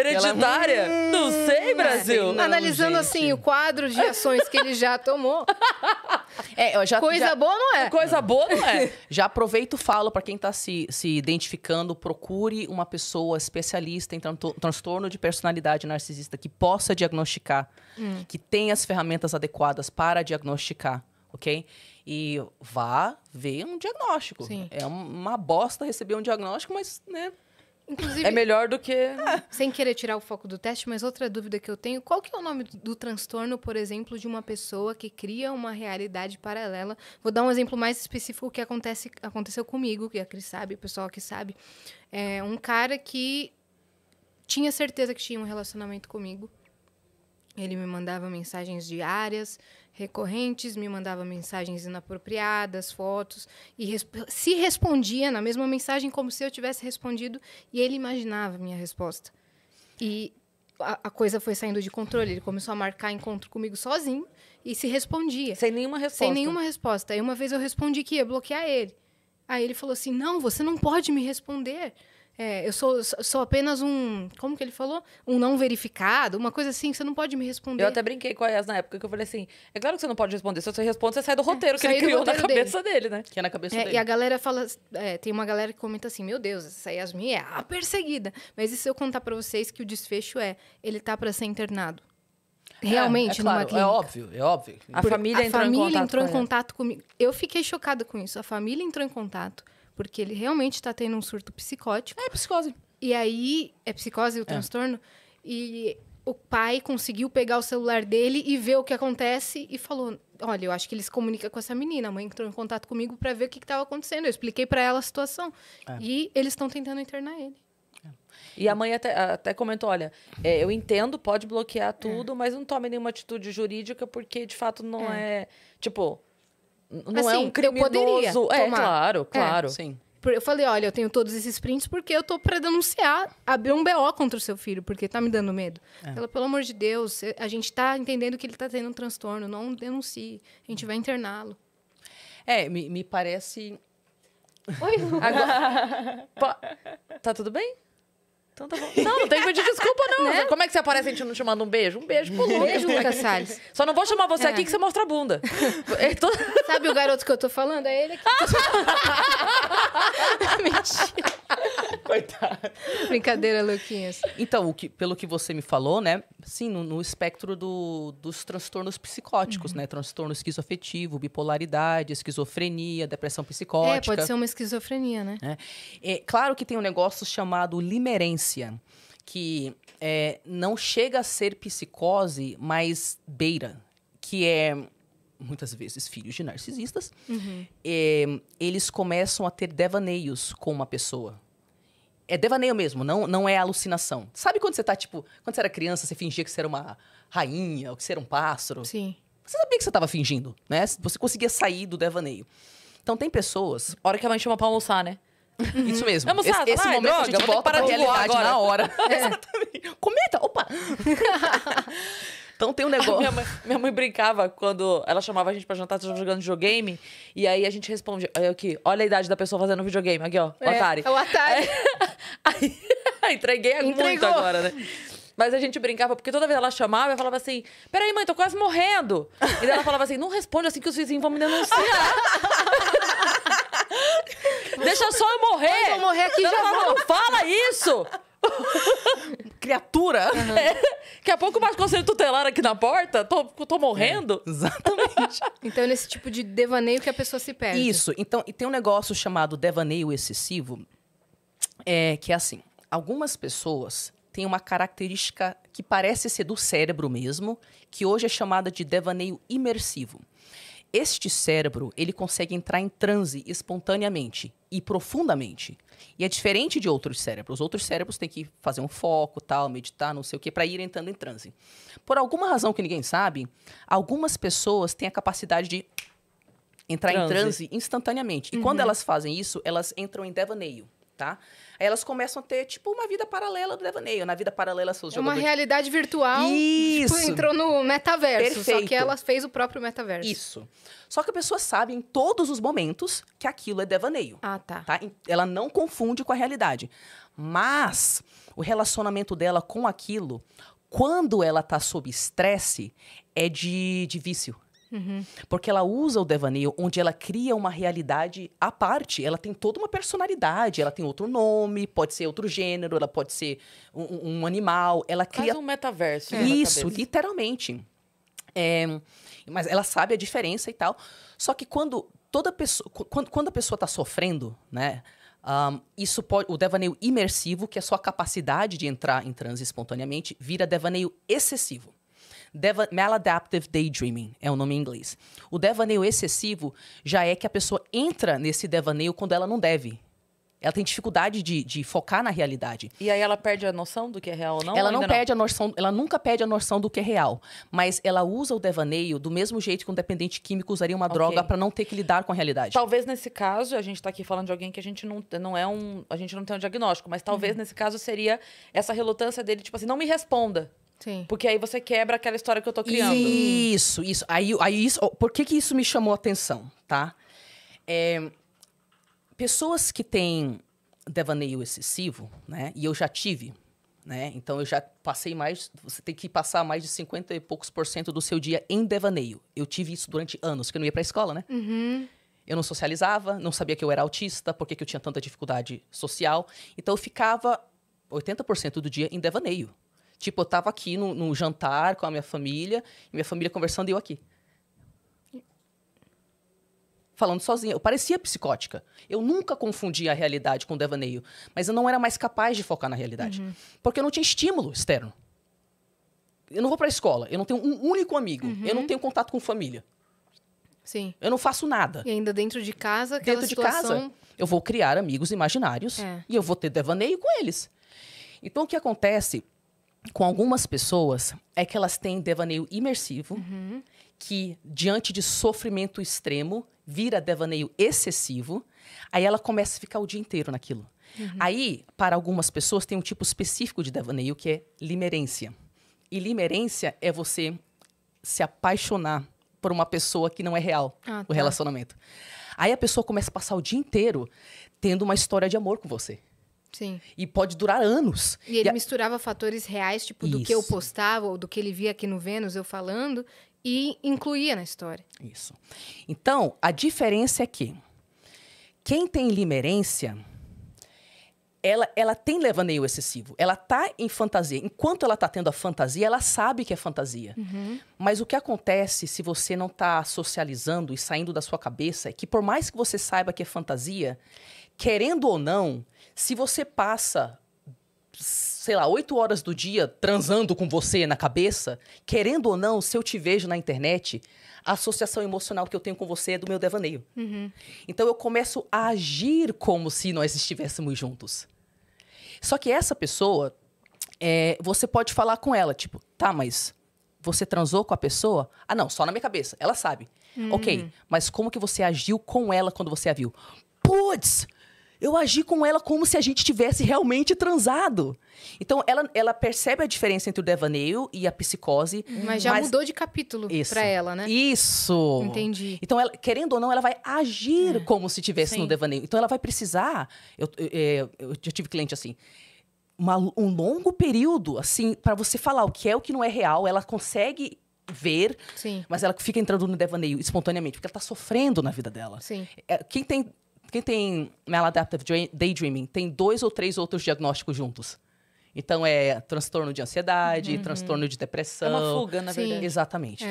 Hereditária? Não sei, Brasil. Não, analisando, gente. assim, o quadro de ações que ele já tomou, coisa boa não é. Coisa boa, não é? Já aproveito e falo para quem está se identificando, procure uma pessoa especialista em transtorno de personalidade narcisista que possa diagnosticar, que tenha as ferramentas adequadas para diagnosticar, ok? E vá ver um diagnóstico. Sim. É uma bosta receber um diagnóstico, mas, né? Inclusive, É melhor do que... sem querer tirar o foco do teste, mas outra dúvida que eu tenho, qual que é o nome do transtorno, por exemplo, de uma pessoa que cria uma realidade paralela? Vou dar um exemplo mais específico que aconteceu comigo, que a Cris sabe, o pessoal aqui sabe. É um cara que tinha certeza que tinha um relacionamento comigo. Ele me mandava mensagens diárias, recorrentes, me mandava mensagens inapropriadas, fotos, e se respondia na mesma mensagem como se eu tivesse respondido, e ele imaginava a minha resposta. E a coisa foi saindo de controle. Ele começou a marcar encontro comigo sozinho e se respondia. Sem nenhuma resposta. Sem nenhuma resposta. Aí uma vez eu respondi que ia bloquear ele. Aí ele falou assim, não, você não pode me responder. Eu sou apenas um... Como que ele falou? Um não verificado, uma coisa assim, você não pode me responder. Eu até brinquei com a Yas na época, que eu falei assim, é claro que você não pode responder. Se você responde, você sai do roteiro que ele saí do criou na roteiro cabeça dele, né? Que é na cabeça dele. E a galera fala... tem uma galera que comenta assim, meu Deus, essa Yasmin é a perseguida. Mas e se eu contar pra vocês que o desfecho ele tá pra ser internado? Realmente, é claro, numa clínica. é óbvio. A família entrou em com contato comigo. Eu fiquei chocada com isso. A família entrou em contato, porque ele realmente está tendo um surto psicótico. É psicose. E aí, é psicose o transtorno? E o pai conseguiu pegar o celular dele e ver o que acontece e falou, olha, eu acho que ele se comunica com essa menina. A mãe entrou em contato comigo para ver o que estava acontecendo. Eu expliquei para ela a situação. E eles estão tentando internar ele. E a mãe até comentou, olha, eu entendo, pode bloquear tudo, mas não tome nenhuma atitude jurídica, porque, de fato, não é... Tipo, não é Assim, um criminoso... eu poderia tomar. Claro. Sim. Eu falei, olha, eu tenho todos esses prints porque eu tô para denunciar, abrir um BO contra o seu filho, porque tá me dando medo. Ela, pelo amor de Deus, a gente tá entendendo que ele tá tendo um transtorno, não denuncie, a gente vai interná-lo. Me parece... Oi, Agora, tá tudo bem? Então tá bom. Não tem que pedir desculpa, não. Né? Como é que você aparece e a gente não te manda um beijo? Um beijo pro Lu. Beijo, Lucas Salles. Só não vou chamar você aqui que você mostra a bunda. Sabe o garoto que eu tô falando? É ele aqui. Mentira. Coitado. Brincadeira, Luquinhas. Então, pelo que você me falou, né? Sim, no espectro dos transtornos psicóticos, né? Transtorno esquizoafetivo, bipolaridade, esquizofrenia, depressão psicótica. Pode ser uma esquizofrenia, né? Claro que tem um negócio chamado limerência, que não chega a ser psicose, mas beira, que é... muitas vezes filhos de narcisistas, eles começam a ter devaneios com uma pessoa. É devaneio mesmo, não é alucinação. Sabe quando você tá, tipo... Quando você era criança, você fingia que você era uma rainha, ou que você era um pássaro? Sim. Você sabia que você tava fingindo, né? Você conseguia sair do devaneio. Então, tem pessoas... Hora que a mãe chama pra almoçar, né? Isso mesmo. Vamos lá, Esse vai, momento droga, a gente vou ter que volta parar pra de voar realidade agora. na hora. Exatamente. Comenta, opa! Então tem um negócio... Minha mãe brincava quando ela chamava a gente pra jantar, tava jogando videogame, e aí a gente responde, aqui, olha a idade da pessoa fazendo videogame, aqui ó, o Atari. É o Atari. Aí, entreguei muito Entregou. agora, né? Mas a gente brincava, porque toda vez ela chamava, eu falava assim, peraí mãe, tô quase morrendo. E daí ela falava assim, não responde assim que os vizinhos vão me denunciar. Deixa só eu morrer. Eu vou morrer aqui, Ela já falava, vou. não fala isso. Criatura! Daqui a pouco mais conselho tutelar aqui na porta, tô morrendo. Exatamente. Então, nesse tipo de devaneio que a pessoa se perde. Isso. Então, e tem um negócio chamado devaneio excessivo, que é assim, algumas pessoas têm uma característica que parece ser do cérebro mesmo, que hoje é chamada de devaneio imersivo. Este cérebro, ele consegue entrar em transe espontaneamente e profundamente. E é diferente de outros cérebros. Outros cérebros têm que fazer um foco, tal, meditar, não sei o quê, para ir entrando em transe. Por alguma razão que ninguém sabe, algumas pessoas têm a capacidade de entrar em transe instantaneamente. E quando elas fazem isso, elas entram em devaneio, tá? Aí elas começam a ter, tipo, uma vida paralela do devaneio. Na vida paralela, seus É uma jogadores... realidade virtual. Isso. Tipo, entrou no metaverso. Só Perfeito. que ela fez o próprio metaverso. Isso. Só que a pessoa sabe em todos os momentos que aquilo é devaneio. Ah, tá. Tá? Ela não confunde com a realidade. Mas o relacionamento dela com aquilo, quando ela tá sob estresse, é de vício. Porque ela usa o devaneio onde ela cria uma realidade à parte. Ela tem toda uma personalidade, ela tem outro nome, pode ser outro gênero, ela pode ser um animal. Ela cria... Quase um metaverso. Isso, literalmente. Mas ela sabe a diferença e tal. Só que quando a pessoa está sofrendo, né? Isso pode, o devaneio imersivo, que é a sua capacidade de entrar em transe espontaneamente, vira devaneio excessivo. Maladaptive daydreaming é o nome em inglês. O devaneio excessivo já é que a pessoa entra nesse devaneio quando ela não deve. Ela tem dificuldade de focar na realidade. E aí ela perde a noção do que é real ou não? Ela não perde a noção, ela nunca perde a noção do que é real. Mas ela usa o devaneio do mesmo jeito que um dependente químico usaria uma droga para não ter que lidar com a realidade. Talvez nesse caso, a gente tá aqui falando de alguém que a gente a gente não tem um diagnóstico, mas talvez nesse caso seria essa relutância dele, tipo assim, não me responda. Sim. Porque aí você quebra aquela história que eu tô criando. Isso. Aí isso, por que isso me chamou a atenção, tá? Pessoas que têm devaneio excessivo, né? E eu já tive, né? Então eu já passei você tem que passar mais de 50 e poucos % do seu dia em devaneio. Eu tive isso durante anos, que eu não ia pra escola, né? Eu não socializava, não sabia que eu era autista, por que eu tinha tanta dificuldade social. Então eu ficava 80% do dia em devaneio. Tipo, eu tava aqui no jantar com a minha família conversando e eu aqui. Falando sozinha. Eu parecia psicótica. Eu nunca confundia a realidade com o devaneio. Mas eu não era mais capaz de focar na realidade. Porque eu não tinha estímulo externo. Eu não vou pra escola. Eu não tenho um único amigo. Eu não tenho contato com família. Sim. Eu não faço nada. E ainda dentro de casa, aquela Dentro situação... de casa, eu vou criar amigos imaginários. E eu vou ter devaneio com eles. Então, o que acontece com algumas pessoas é que elas têm devaneio imersivo, que, diante de sofrimento extremo, vira devaneio excessivo, aí ela começa a ficar o dia inteiro naquilo. Aí, para algumas pessoas, tem um tipo específico de devaneio, que é limerência. E limerência é você se apaixonar por uma pessoa que não é real, o relacionamento. Aí a pessoa começa a passar o dia inteiro tendo uma história de amor com você. Sim. E pode durar anos. E ele misturava fatores reais, tipo, do que eu Isso. postava, ou do que ele via aqui no Vênus, eu falando, e incluía na história. Isso. Então, a diferença é que quem tem limerência, ela tem devaneio excessivo. Ela tá em fantasia. Enquanto ela tá tendo a fantasia, ela sabe que é fantasia. Mas o que acontece se você não tá socializando e saindo da sua cabeça é que, por mais que você saiba que é fantasia, querendo ou não, se você passa, sei lá, 8 horas do dia transando com você na cabeça, querendo ou não, se eu te vejo na internet, a associação emocional que eu tenho com você é do meu devaneio. Então eu começo a agir como se nós estivéssemos juntos. Só que essa pessoa, você pode falar com ela, tipo, tá, mas você transou com a pessoa? Ah, não, só na minha cabeça. Ela sabe. Ok, mas como que você agiu com ela quando você a viu? Putz! Eu agi com ela como se a gente tivesse realmente transado. Então, ela percebe a diferença entre o devaneio e a psicose. Mas já mudou de capítulo pra ela, né? Isso! Entendi. Então, querendo ou não, ela vai agir como se estivesse no devaneio. Então, ela vai precisar... Eu já tive cliente assim... Um longo período, assim, para você falar o que é o que não é real. Ela consegue ver, mas ela fica entrando no devaneio espontaneamente, porque ela tá sofrendo na vida dela. Sim. Quem tem maladaptive daydreaming tem 2 ou 3 outros diagnósticos juntos. Então, é transtorno de ansiedade, transtorno de depressão. É uma fuga, na verdade. Exatamente.